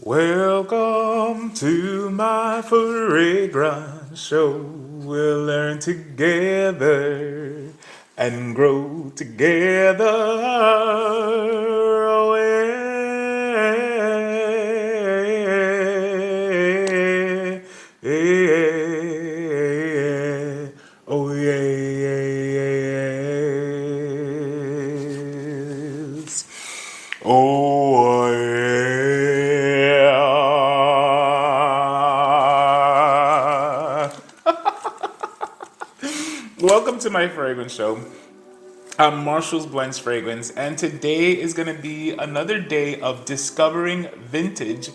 Welcome to my fragrance show. We'll learn together and grow together. Oh, yeah. Yeah. Oh, yes. Oh, yeah. Welcome to my fragrance show. I'm Marshall's Blends Fragrance, and today is going to be another day of discovering vintage.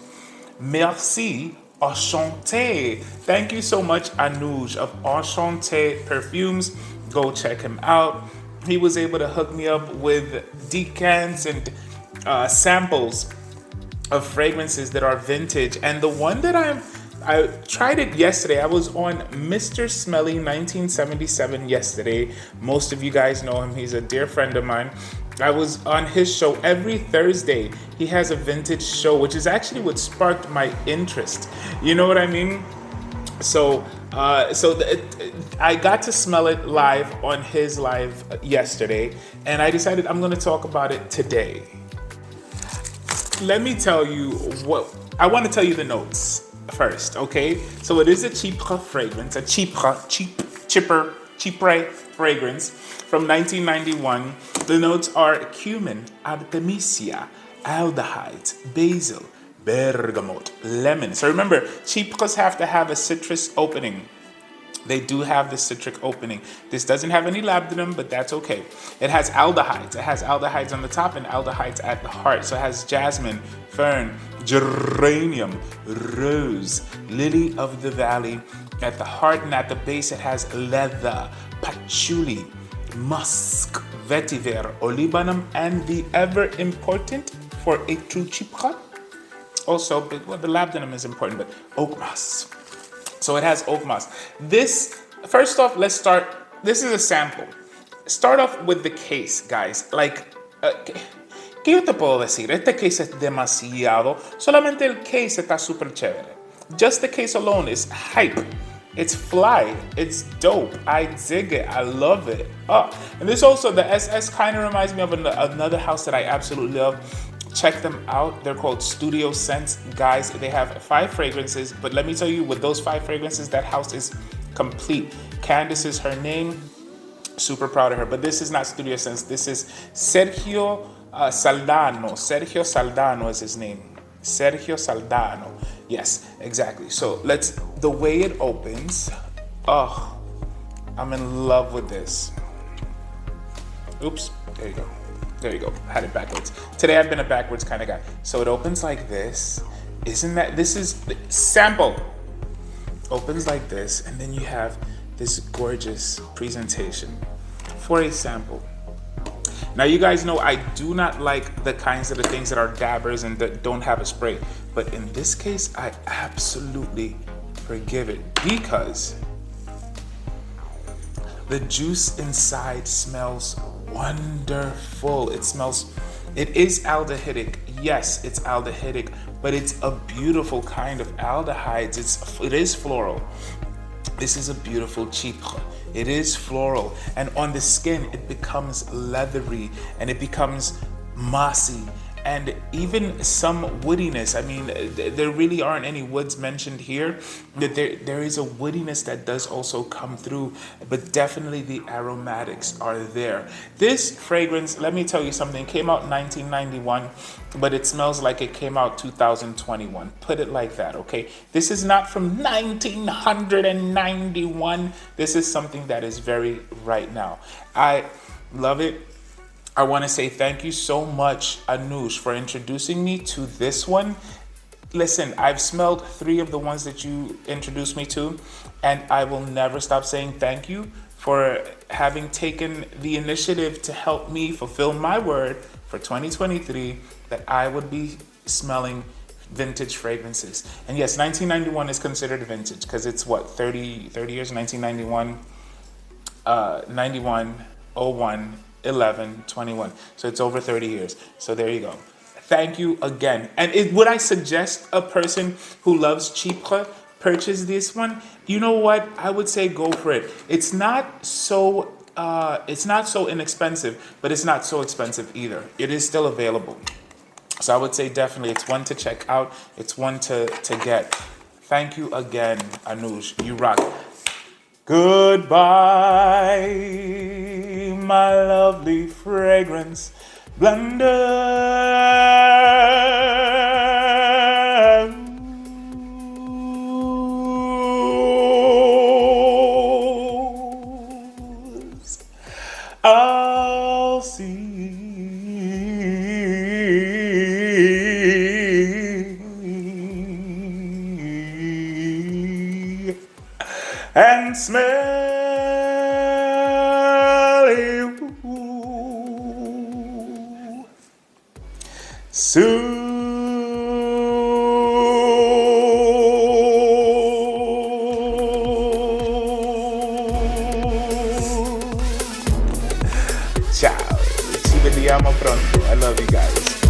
Merci, Enchanté. Thank you so much, ANOOJ of Enchanté Perfumes. Go check him out. He was able to hook me up with decants and samples of fragrances that are vintage. And the one that I tried it yesterday. I was on Mr. Smelly 1977 yesterday. Most of you guys know him. He's a dear friend of mine. I was on his show every Thursday. He has a vintage show, which is actually what sparked my interest. You know what I mean? So, I got to smell it live on his live yesterday, and I decided I'm going to talk about it today. Let me tell you what I want to tell you the notes first, okay? So it is a CHYPRE fragrance, a CHYPRE fragrance from 1991. The notes are cumin, artemisia, aldehydes, basil, bergamot, lemon. So remember, CHYPREs have to have a citrus opening. They do have the citric opening. This doesn't have any labdanum, but that's okay. It has aldehydes. It has aldehydes on the top and aldehydes at the heart. So it has jasmine, fern, geranium, rose, lily of the valley. At the heart and at the base, it has leather, patchouli, musk, vetiver, olibanum, and the ever important for a true CHYPRE. Also, well, the labdanum is important, but oak moss. So it has oak moss. This, first off, let's start. This is a sample. Start off with the case, guys. ¿Qué yo te puedo decir? Este case es demasiado. Solamente el case está súper chévere. Just the case alone is hype. It's fly. It's dope. I dig it. I love it. And this also, the SS kind of reminds me of another house that I absolutely love. Check them out. They're called Studio Scents. Guys, they have 5 fragrances, but let me tell you, with those 5 fragrances, that house is complete. Candice is her name. Super proud of her. But this is not Studio Scents. This is Sergio Soldano. Sergio Soldano is his name. Sergio Soldano. Yes, exactly. So the way it opens, oh, I'm in love with this. Oops, there you go. There you go, had it backwards. Today I've been a backwards kind of guy. So it opens like this. This is sample. Opens like this, and then you have this gorgeous presentation for a sample. Now you guys know I do not like the kinds of the things that are dabbers and that don't have a spray. But in this case, I absolutely forgive it because the juice inside smells wonderful. It is aldehydic. Yes, it's aldehydic, but it's a beautiful kind of aldehydes. It is floral. This is a beautiful CHYPRE. It is floral, and on the skin it becomes leathery and it becomes mossy and even some woodiness. I mean, there really aren't any woods mentioned here. There is a woodiness that does also come through, but definitely the aromatics are there. This fragrance, let me tell you something, came out in 1991, but it smells like it came out 2021. Put it like that, okay? This is not from 1991. This is something that is very right now. I love it. I want to say thank you so much, ANOOJ, for introducing me to this one. Listen, I've smelled 3 of the ones that you introduced me to, and I will never stop saying thank you for having taken the initiative to help me fulfill my word for 2023 that I would be smelling vintage fragrances. And yes, 1991 is considered vintage because it's what, 30 years, 1991, 91, 01, 11, 21. So it's over 30 years. So there you go. thank you again. And would I suggest a person who loves CHYPRE purchase this one? You know what? I would say go for it. It's not so inexpensive, but it's not so expensive either. It is still available. So I would say definitely it's one to check out. It's one to get. Thank you again, ANOOJ. You rock. Goodbye, my lovely fragrance blender. I'll see and smell you soon. Ciao, ci vediamo pronto. I love you guys.